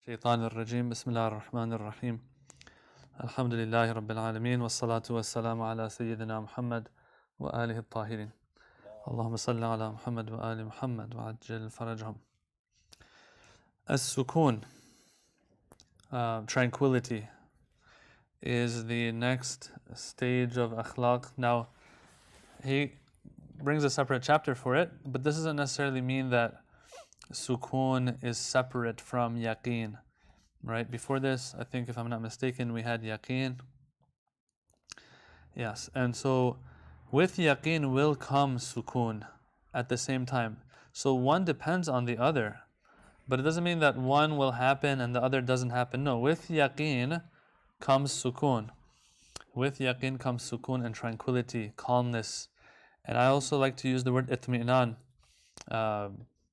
الشيطان الرجيم بسم الله الرحمن الرحيم الحمد لله رب العالمين والصلاة والسلام على سيدنا محمد وآله الطاهرين اللهم صل على محمد وآل محمد وعجل فرجهم. As-Sūkūn, tranquility, is the next stage of Akhlaaq. Now, he brings a separate chapter for it, but this doesn't necessarily mean that Sūkūn is separate from Yaqeen. Right? Before this, I think if I'm not mistaken, we had Yaqeen. Yes, and so with Yaqeen will come Sūkūn at the same time. So one depends on the other, but it doesn't mean that one will happen and the other doesn't happen. No, with Yaqeen comes Sūkūn. With Yaqeen comes Sūkūn and tranquility, calmness. And I also like to use the word itmi'nan,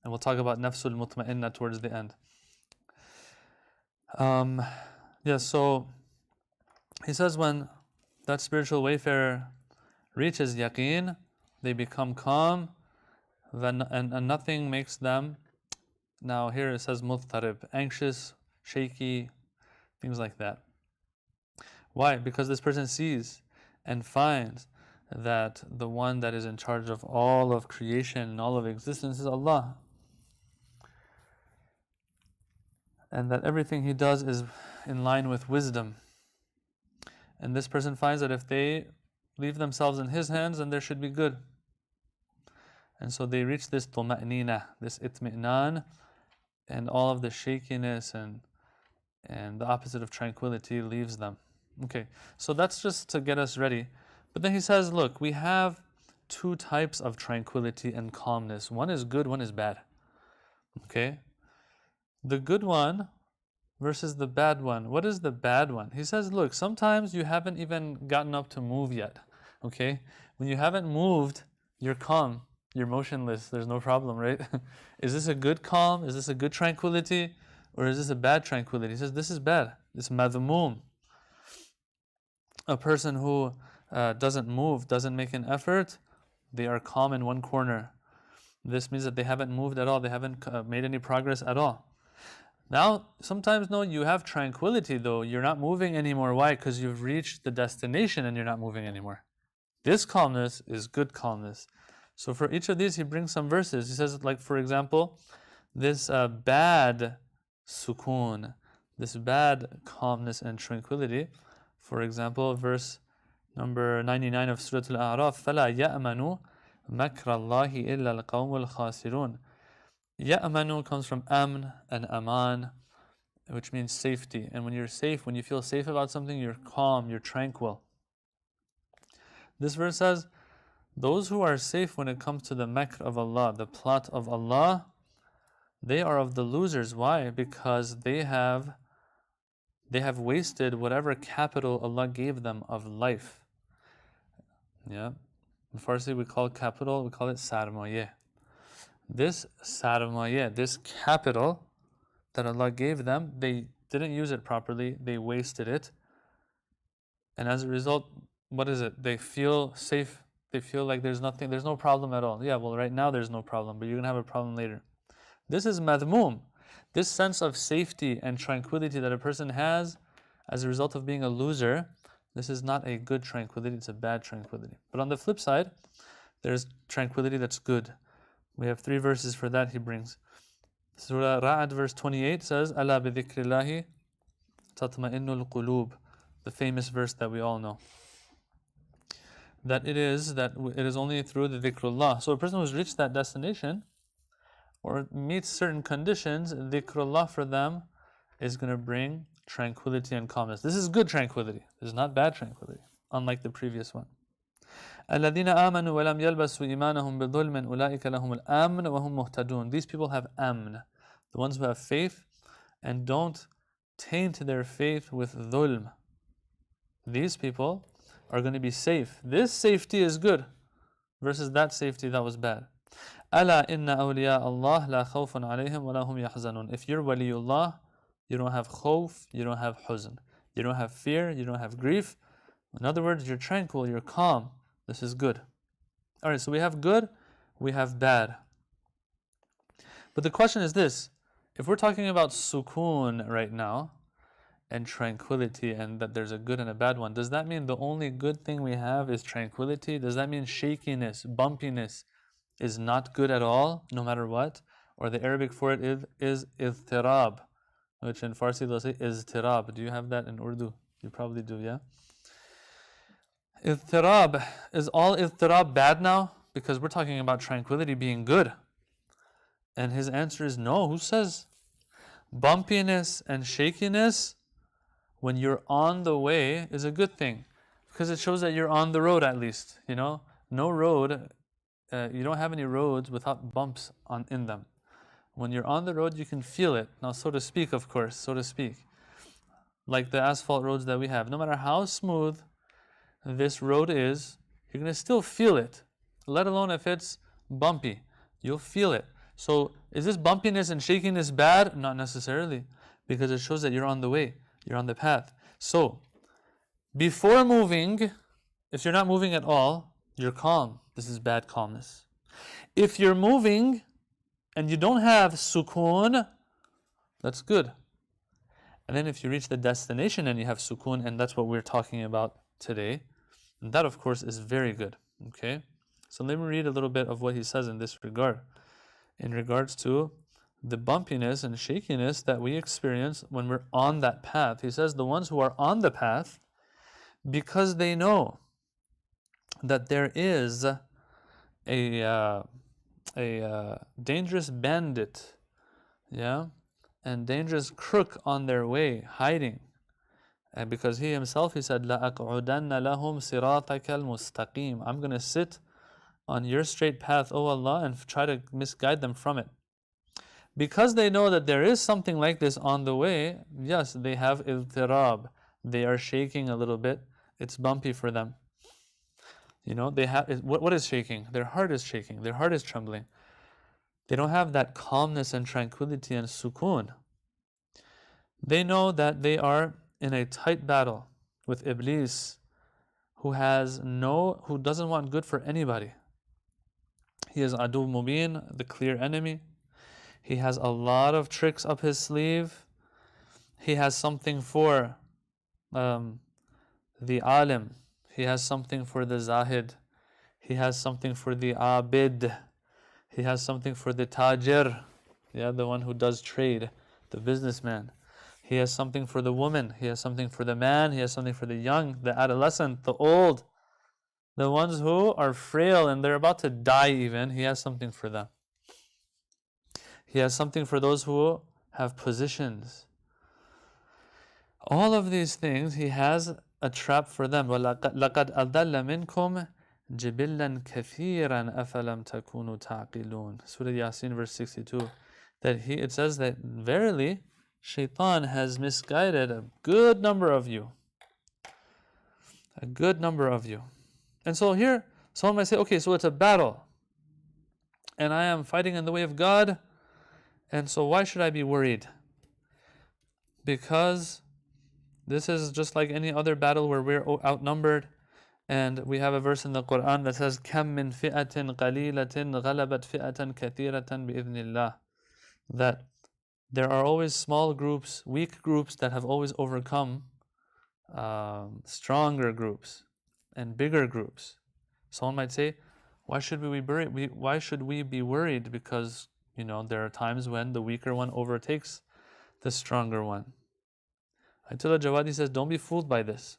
and we'll talk about nafsul mutma'inna towards the end. So he says when that spiritual wayfarer reaches yaqeen, they become calm, and nothing makes them, now here it says mudtarib, anxious, shaky, things like that. Why? Because this person sees and finds that the one that is in charge of all of creation and all of existence is Allah, and that everything he does is in line with wisdom. And this person finds that if they leave themselves in his hands, then there should be good. And so they reach this tuma'nina, this itmi'nan, and all of the shakiness and the opposite of tranquility leaves them. Okay, so that's just to get us ready. But then he says, look, we have two types of tranquility and calmness. One is good, one is bad. Okay? The good one versus the bad one. What is the bad one? He says, look, sometimes you haven't even gotten up to move yet. Okay? When you haven't moved, you're calm, you're motionless, there's no problem, right? Is this a good calm? Is this a good tranquility? Or is this a bad tranquility? He says, this is bad. It's madhmoom. A person who doesn't move, doesn't make an effort, they are calm in one corner. This means that they haven't moved at all, they haven't made any progress at all. Now, sometimes, no, you have tranquility though, you're not moving anymore. Why? Because you've reached the destination and you're not moving anymore. This calmness is good calmness. So for each of these, he brings some verses. He says, like, for example, this bad sukun, this bad calmness and tranquility. For example, verse number 99 of Surah Al-A'raf, فَلَا يَأْمَنُ مَكْرَ اللَّهِ إِلَّا الْقَوْمُ الْخَاسِرُونَ. Ya'manu comes from amn and aman, which means safety. And when you're safe, when you feel safe about something, you're calm, you're tranquil. This verse says, those who are safe when it comes to the makr of Allah, the plot of Allah, they are of the losers. Why? Because they have wasted whatever capital Allah gave them of life. Yeah. In Farsi we call capital, we call it sarmayeh. This sarmayeh, this capital that Allah gave them, they didn't use it properly, they wasted it. And as a result, what is it? They feel safe, they feel like there's no problem at all. Yeah, well, right now there's no problem, but you're going to have a problem later. This is madhmoom. This sense of safety and tranquility that a person has as a result of being a loser, this is not a good tranquility, it's a bad tranquility. But on the flip side, there's tranquility that's good. We have 3 verses for that he brings. Surah Ra'ad verse 28 says, أَلَا بِذِكْرِ اللَّهِ تَطْمَئِنُّ الْقُلُوبِ, the famous verse that we all know. That it is only through the dhikrullah. So a person who's reached that destination or meets certain conditions, dhikrullah for them is going to bring tranquility and calmness. This is good tranquility. This is not bad tranquility, unlike the previous one. الَّذِينَ آمَنُوا وَلَمْ يَلْبَسُوا إِيمَانَهُمْ بِظُلْمٍ أُولَٰئِكَ لَهُمُ الْأَمْنُ وَهُمْ مُهْتَدُونَ. These people have amn, the ones who have faith and don't taint their faith with dhulm. These people are going to be safe. This safety is good versus that safety that was bad. أَلَا إِنَّ أَوْلِيَاءَ اللَّهِ لَا خَوْفٌ عَلَيْهِمْ وَلَا هُمْ يَحْزَنُونَ. If you're waliullah, you don't have khawf, you don't have huzn. You don't have fear, you don't have grief. In other words, you're tranquil, you're calm. This is good. Alright, so we have good, we have bad. But the question is this, if we're talking about Sūkūn right now, and tranquility, and that there's a good and a bad one, does that mean the only good thing we have is tranquility? Does that mean shakiness, bumpiness is not good at all, no matter what? Or the Arabic for it is idtirab, which in Farsi they'll say iztirab. Do you have that in Urdu? You probably do, yeah? Idtirab, is all idtirab bad now? Because we're talking about tranquility being good. And his answer is no. Who says? Bumpiness and shakiness when you're on the way is a good thing, because it shows that you're on the road at least. No road, you don't have any roads without bumps in them. When you're on the road, you can feel it. Now, so to speak, of course, so to speak. Like the asphalt roads that we have. No matter how smooth this road is, you're going to still feel it. Let alone if it's bumpy. You'll feel it. So, is this bumpiness and shakiness bad? Not necessarily, because it shows that you're on the way. You're on the path. So, before moving, if you're not moving at all, you're calm. This is bad calmness. If you're moving and you don't have Sūkūn, that's good. And then if you reach the destination and you have Sūkūn, and that's what we're talking about today, and that of course is very good. Okay? So let me read a little bit of what he says in this regard. In regards to the bumpiness and shakiness that we experience when we're on that path. He says the ones who are on the path, because they know that there is a dangerous bandit, and dangerous crook on their way, hiding. And because he himself, he said, لَأَقْعُدَنَّ لَهُمْ صِرَاطَكَ الْمُسْتَقِيمِ, I'm going to sit on your straight path, O Allah, and try to misguide them from it. Because they know that there is something like this on the way, yes, they have idtirab. They are shaking a little bit. It's bumpy for them. They have what is shaking? Their heart is shaking. Their heart is trembling. They don't have that calmness and tranquility and Sūkūn. They know that they are in a tight battle with Iblis, who doesn't want good for anybody. He is Adu Mubin, the clear enemy. He has a lot of tricks up his sleeve. He has something for the alim. He has something for the zahid. He has something for the abid. He has something for the tajir, the one who does trade, the businessman. He has something for the woman. He has something for the man. He has something for the young, the adolescent, the old, the ones who are frail and they're about to die even. He has something for them. He has something for those who have positions. All of these things, he has a trap for them. وَلَقَدْ أَضَلَّ مِنْكُمْ جِبِلًّا كَثِيرًا أَفَلَمْ تَكُونُوا تَعْقِلُونَ Surah Yasin verse 62. It says that verily, Shaitan has misguided a good number of you. A good number of you. And so here, someone might say, okay, so it's a battle. And I am fighting in the way of God. And so why should I be worried? Because this is just like any other battle where we're outnumbered. And we have a verse in the Quran that says, كَم مِّن فِئَةٍ قَلِيلَةٍ غَلَبَتْ فِئَةً كَثِيرَةً بِإِذْنِ اللَّهِ. That there are always small groups, weak groups that have always overcome stronger groups and bigger groups. Someone might say, why should we be worried? Because there are times when the weaker one overtakes the stronger one. Ayatollah Jawadi says, don't be fooled by this.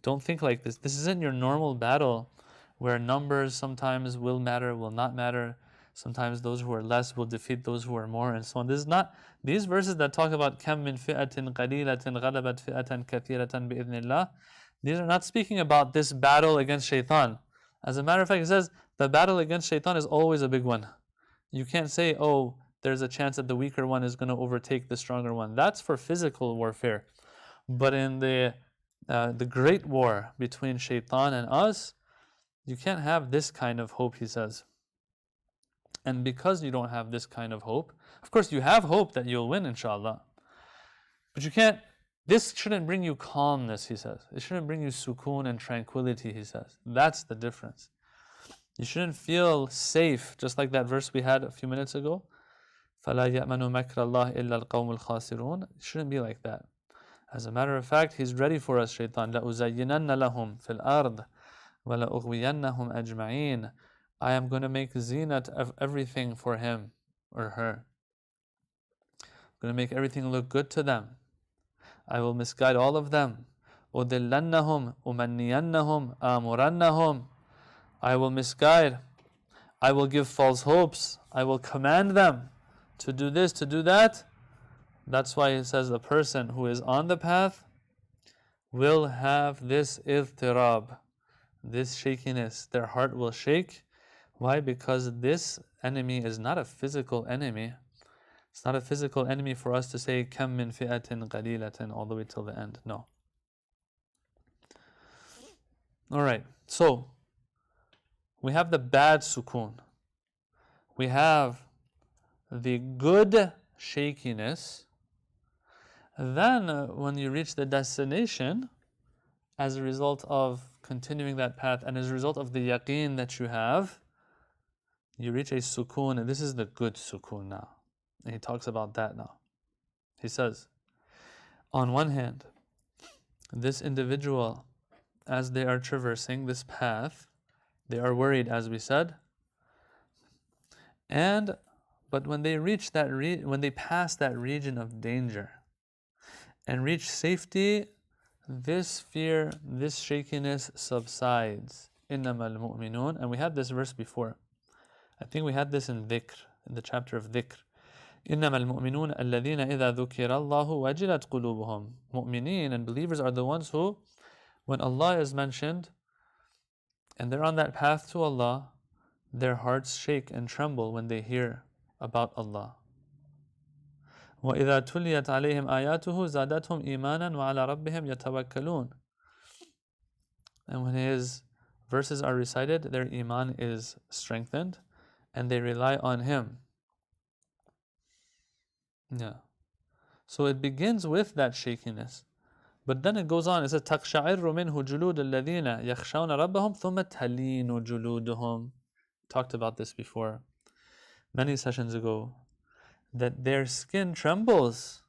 Don't think like this. This isn't your normal battle where numbers sometimes will matter, will not matter. Sometimes those who are less will defeat those who are more, and so on. This is not these verses that talk about كَم مِّن فِئَةٍ قَلِيلَةٍ غَلَبَتْ فِئَةً كَثِيرَةً بِإِذْنِ اللَّهِ. These are not speaking about this battle against Shaitan. As a matter of fact, it says the battle against Shaitan is always a big one. You can't say, oh, there's a chance that the weaker one is going to overtake the stronger one. That's for physical warfare. But in the great war between Shaitan and us, you can't have this kind of hope, he says. And because you don't have this kind of hope, of course you have hope that you'll win, inshallah. But this shouldn't bring you calmness, he says. It shouldn't bring you Sūkūn and tranquility, he says. That's the difference. You shouldn't feel safe, just like that verse we had a few minutes ago. فَلَا يَأْمَنُ مَكْرَ اللَّهِ إِلَّا الْقَوْمُ الْخَاسِرُونَ. It shouldn't be like that. As a matter of fact, he's ready for us, shaitan. لَأُزَيِّنَنَّ لَهُمْ فِي الْأَرْضِ وَلَأُغْوِيَنَّهُمْ أَجْمَعِينَ. I am going to make zinat of everything for him or her. I'm going to make everything look good to them. I will misguide all of them. أُضِلَّنَّهُمْ أُمَنِّيَنَّهُمْ آمُرَنَّهُمْ. I will misguide. I will give false hopes. I will command them to do this, to do that. That's why it says the person who is on the path will have this idtirab, this shakiness. Their heart will shake. Why? Because this enemy is not a physical enemy. It's not a physical enemy for us to say kam min fi'atin qalilatin all the way till the end. No. Alright, so we have the bad sukun. We have the good shakiness. Then when you reach the destination, as a result of continuing that path and as a result of the yaqeen that you have, you reach a sukun, and this is the good sukun now. And he talks about that now. He says, on one hand, this individual, as they are traversing this path, they are worried, as we said. But when they reach that, when they pass that region of danger and reach safety, this fear, this shakiness subsides. إِنَّمَا الْمُؤْمِنُونَ. And we had this verse before. I think we had this in dhikr, in the chapter of dhikr. إِنَّمَا الْمُؤْمِنُونَ الَّذِينَ إِذَا ذُكِرَ اللَّهُ وَجِلَتْ قُلُوبُهُم. Mu'mineen and believers are the ones who, when Allah is mentioned, and they're on that path to Allah, their hearts shake and tremble when they hear about Allah. وَإِذَا تُلِيَتْ عَلَيْهِمْ آيَاتُهُ زَادَتْهُمْ إِيمَانًا وَعَلَى رَبِّهِمْ يَتَوَكَّلُونَ. And when His verses are recited, their iman is strengthened and they rely on Him. Yeah. So it begins with that shakiness. But then it goes on, it says, تَقْشَعِرُّ مِنْهُ جُلُودُ الَّذِينَ يَخْشَوْنَ رَبَّهُمْ ثُمَّ تَلِينُ جُلُودُهُم. Talked about this before, many sessions ago, that their skin trembles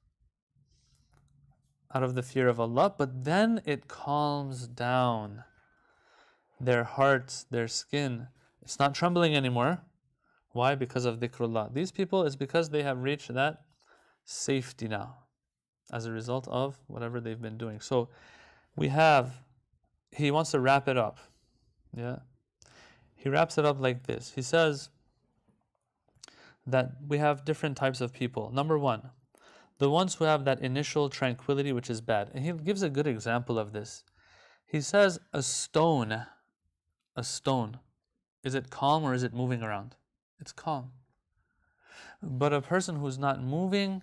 out of the fear of Allah, but then it calms down. Their hearts, their skin, it's not trembling anymore. Why? Because of dhikrullah. These people, it's because they have reached that safety now as a result of whatever they've been doing. So he wants to wrap it up. Yeah. He wraps it up like this. He says that we have different types of people. Number one, the ones who have that initial tranquility, which is bad. And he gives a good example of this. He says a stone, is it calm or is it moving around? It's calm. But a person who's not moving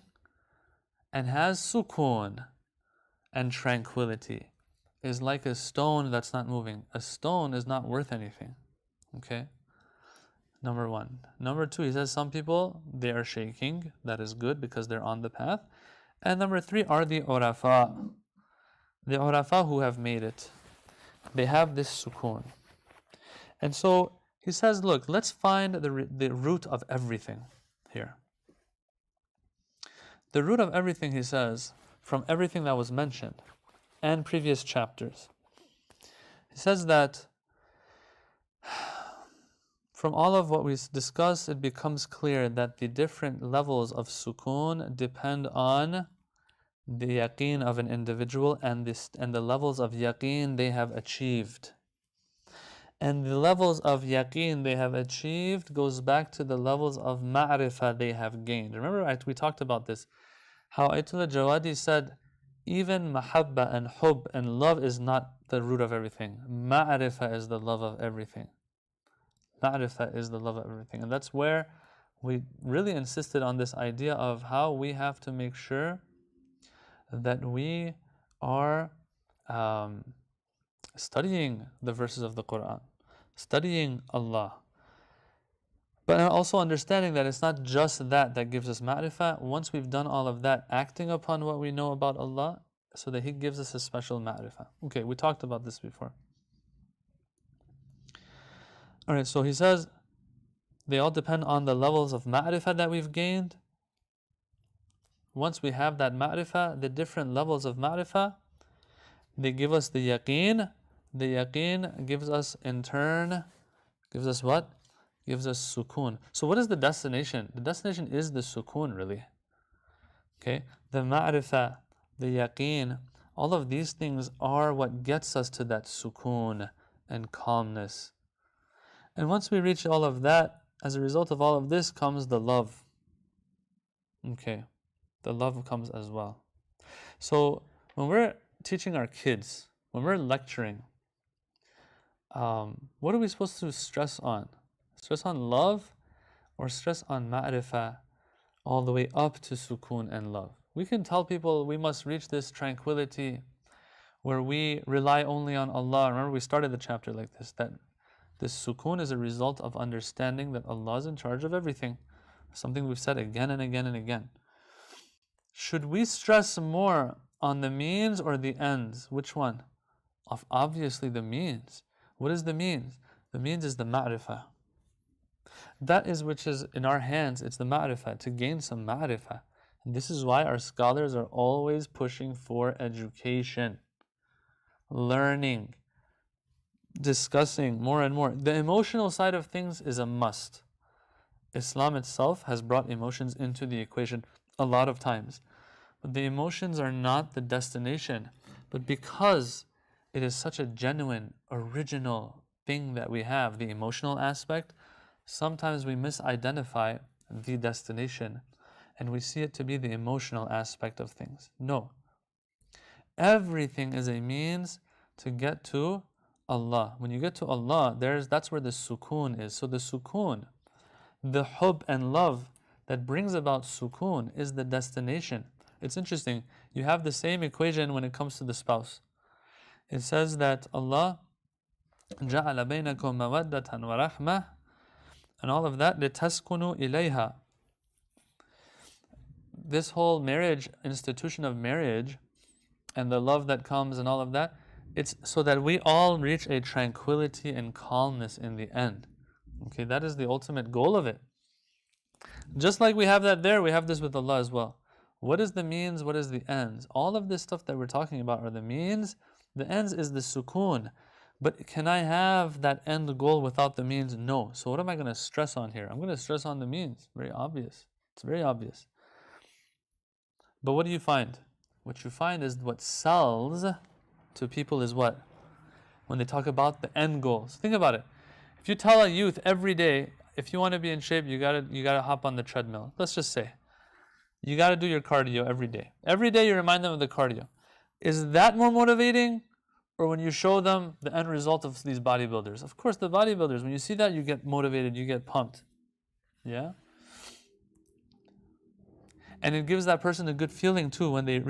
and has sukun and tranquility is like a stone that's not moving. A stone is not worth anything. Okay? Number one. Number two, he says some people, they are shaking. That is good because they're on the path. And number three are the urafa. The urafa who have made it. They have this sukun. And so he says, look, let's find the root of everything here. The root of everything, he says, from everything that was mentioned and previous chapters. He says that from all of what we discussed, it becomes clear that the different levels of sukun depend on the yaqeen of an individual and the levels of yaqeen they have achieved. And the levels of yaqeen they have achieved goes back to the levels of ma'rifah they have gained. Remember, we talked about this. How Ayatollah Jawadi said, even mahabba and hub and love is not the root of everything. Ma'rifah is the love of everything. Ma'rifah is the love of everything. And that's where we really insisted on this idea of how we have to make sure that we are studying the verses of the Quran, studying Allah, but also understanding that it's not just that gives us ma'rifah. Once we've done all of that, acting upon what we know about Allah, so that He gives us a special ma'rifah. Okay, we talked about this before. Alright, so he says they all depend on the levels of ma'rifah that we've gained once we have that ma'rifah, the different levels of ma'rifah, they give us the yaqeen. The yaqeen gives us in turn, gives us what? Gives us sūkūn. So what is the destination? The destination is the sūkūn, really. Okay, the ma'rifah, the yaqeen, all of these things are what gets us to that sūkūn and calmness. And once we reach all of that, as a result of all of this comes the love. Okay, the love comes as well. So when we're teaching our kids, when we're lecturing, what are we supposed to stress on? Stress on love or stress on ma'rifah all the way up to sūkūn and love? We can tell people we must reach this tranquility where we rely only on Allah. Remember, we started the chapter like this, that this sūkūn is a result of understanding that Allah is in charge of everything. Something we've said again and again and again. Should we stress more on the means or the ends? Which one? Obviously the means. What is the means? The means is the ma'rifah. That is which is in our hands, it's the ma'rifah, to gain some ma'rifah. And this is why our scholars are always pushing for education, learning, discussing more and more. The emotional side of things is a must. Islam itself has brought emotions into the equation a lot of times. But the emotions are not the destination. But because it is such a genuine, original thing that we have, the emotional aspect, sometimes we misidentify the destination and we see it to be the emotional aspect of things. No. Everything is a means to get to Allah. When you get to Allah, that's where the sūkūn is. So the sūkūn, the hub and love that brings about sūkūn is the destination. It's interesting. You have the same equation when it comes to the spouse. It says that Allah جَعَلَ بَيْنَكُمْ مَوَدَّةً وَرَحْمَةً and all of that, لِتَسْكُنُوا إِلَيْهَا. This whole marriage, institution of marriage, and the love that comes and all of that, it's so that we all reach a tranquility and calmness in the end. Okay, that is the ultimate goal of it. Just like we have that there, we have this with Allah as well. What is the means? What is the ends? All of this stuff that we're talking about are the means. The ends is the sūkūn. But can I have that end goal without the means? No. So what am I going to stress on here? I'm going to stress on the means. Very obvious. It's very obvious. But what do you find? What you find is what sells to people is what? When they talk about the end goals. Think about it. If you tell a youth every day, if you want to be in shape, you gotta hop on the treadmill. Let's just say. You gotta do your cardio every day. Every day you remind them of the cardio. Is that more motivating? Or when you show them the end result of these bodybuilders? Of course, the bodybuilders, when you see that, you get motivated, you get pumped. Yeah? And it gives that person a good feeling too when they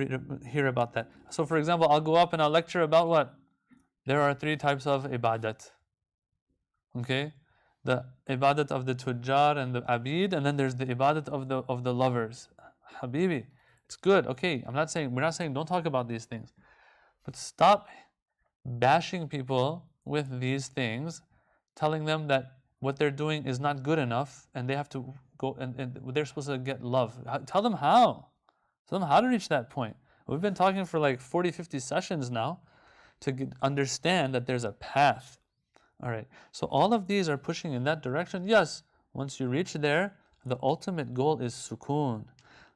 hear about that. So for example, I'll go up and I'll lecture about what? There are 3 types of ibadat. Okay? The ibadat of the tujjar and the abid, and then there's the ibadat of the lovers. Habibi, it's good. Okay, we're not saying don't talk about these things. But stop bashing people with these things, telling them that what they're doing is not good enough and they have to go and they're supposed to get love. Tell them how. Tell them how to reach that point. We've been talking for like 40, 50 sessions now to understand that there's a path. All right. So all of these are pushing in that direction. Yes, once you reach there, the ultimate goal is sūkūn.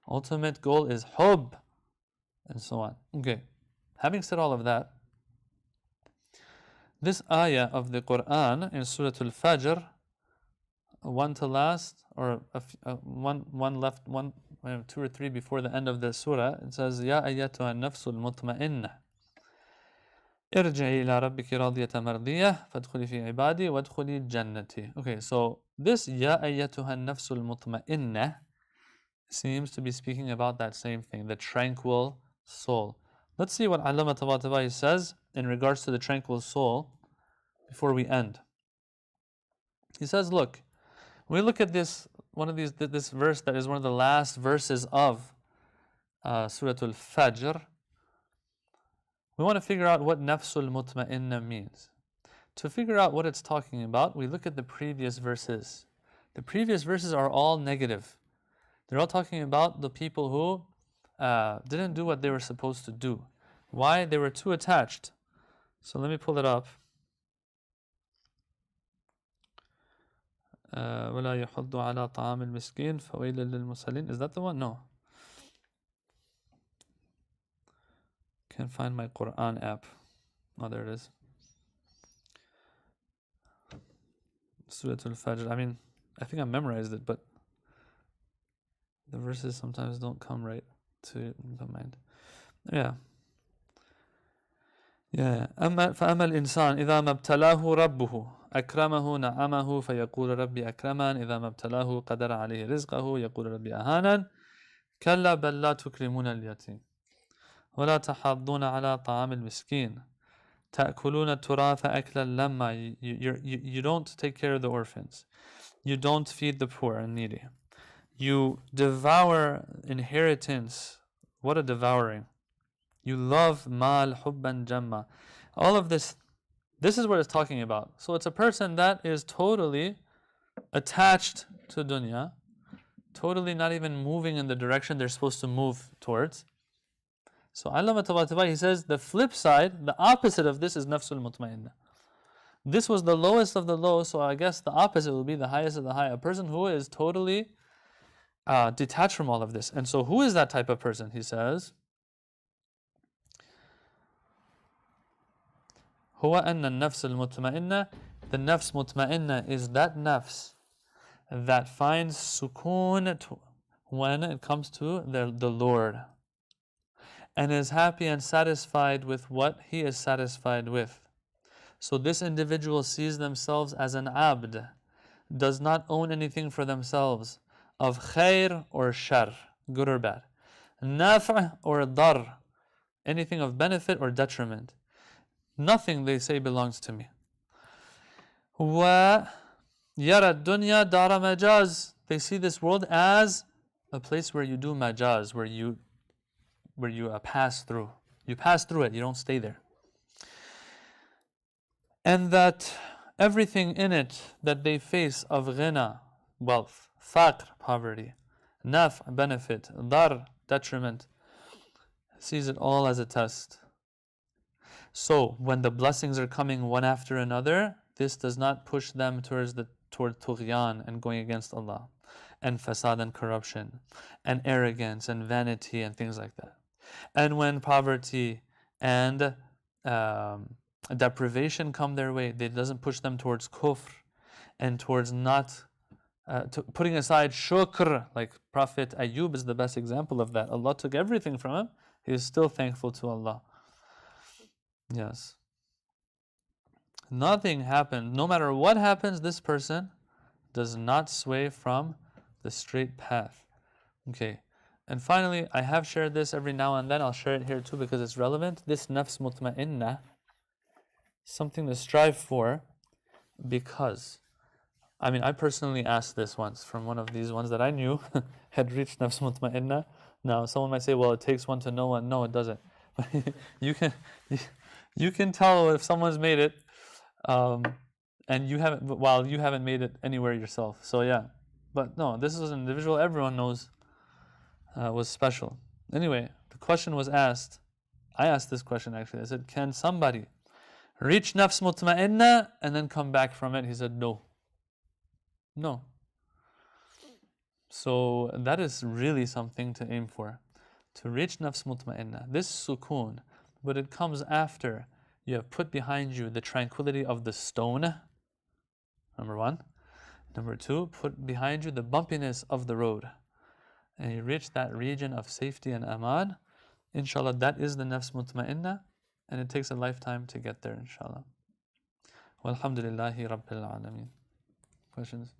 Ultimate goal is hub, and so on. Okay. Having said all of that, this ayah of the Quran in Surah Al-Fajr, one to last, or one left, 2 or 3 before the end of the surah, it says, Ya ayyatuha nafsul mutma'inna. Irji'i ila rabbiki radiyatan mardiyah, fadkhuli fi ibadi, wadkhuli jannati. Okay, so this Ya ayyatuha nafsul mutma'inna seems to be speaking about that same thing, the tranquil soul. Let's see what Allama Tabatabai says in regards to the tranquil soul before we end. He says, look, when we look at this verse that is one of the last verses of Surah Al-Fajr, we want to figure out what nafsul mutma'inna means. To figure out what it's talking about, we look at the previous verses. The previous verses are all negative. They're all talking about the people who didn't do what they were supposed to do. Why? They were too attached. So let me pull it up. ولا يحض على طعام المسكين فويل للمصلين. Is that the one? No. Can't find my Quran app. Oh, there it is. Surah Al-Fajr. I mean, I think I memorized it, but the verses sometimes don't come right to the mind. Yeah. فأما الإنسان إذا ما ابتلاه ربه أكرمه نعمه فيقول ربي أكرمن إذا ما ابتلاه قدر عليه رزقه يقول ربي أهانن كلا بل لا تكرمون اليتيم ولا تحاضون على طعام المسكين تأكلون التراث أكلا لما. You don't take care of the orphans. You don't feed the poor and needy. You devour inheritance. What a devouring. You love mal hubban jamma. All of this is what it's talking about. So it's a person that is totally attached to dunya, totally not even moving in the direction they're supposed to move towards. So Allama Tabatabai, he says the flip side, the opposite of this is nafsul mutmainna. This was the lowest of the low, so I guess the opposite will be the highest of the high. A person who is totally detached from all of this. And so who is that type of person? He says, هو أن النفس المطمئنة. The nafs mutma'inna is that nafs that finds sukun when it comes to the Lord, and is happy and satisfied with what He is satisfied with. So this individual sees themselves as an abd, does not own anything for themselves of khair or shar, good or bad, naf' or dar, anything of benefit or detriment. Nothing, they say, belongs to me. Wa yara dunya dara majaz. They see this world as a place where you do majaz, where you pass through. You pass through it, you don't stay there. And that everything in it that they face of ghina, wealth, faqr, poverty, naf, benefit, dar, detriment, sees it all as a test. So when the blessings are coming one after another, this does not push them toward tughyan and going against Allah, and fasad and corruption, and arrogance and vanity and things like that. And when poverty and deprivation come their way, it doesn't push them towards kufr and towards not putting aside shukr. Like Prophet Ayyub is the best example of that. Allah took everything from him. He is still thankful to Allah. Yes. Nothing happened. No matter what happens, this person does not sway from the straight path. Okay. And finally, I have shared this every now and then. I'll share it here too because it's relevant. This nafs mutma'inna, something to strive for, because I personally asked this once from one of these ones that I knew had reached nafs mutma'inna. Now, someone might say, well, it takes one to know one. No, it doesn't. You can tell if someone's made it, and you haven't, while you haven't made it anywhere yourself. So yeah, but no, this is an individual everyone knows was special. Anyway, the question was asked. I asked this question actually. I said, can somebody reach nafs mutma'inna and then come back from it? He said, no. No. So that is really something to aim for, to reach nafs mutma'inna. This sūkūn, but it comes after you have put behind you the tranquility of the stone, number one. Number two, put behind you the bumpiness of the road, and you reach that region of safety and aman. Inshallah, that is the nafs mutma'inna, and it takes a lifetime to get there, inshallah. Walhamdulillahi Rabbil Alameen. Questions?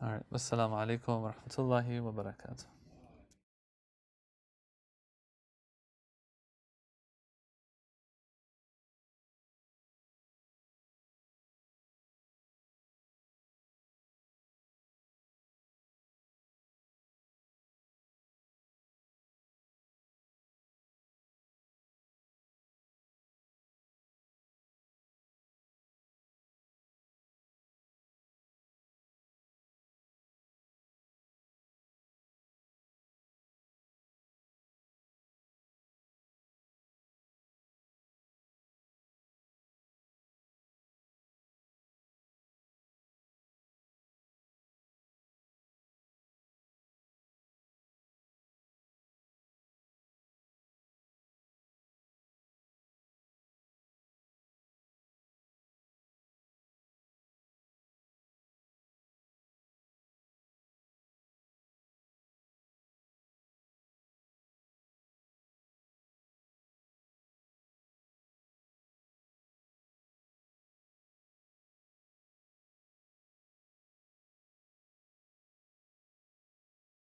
Alright, wassalamu alaikum wa rahmatullahi wa barakatuh.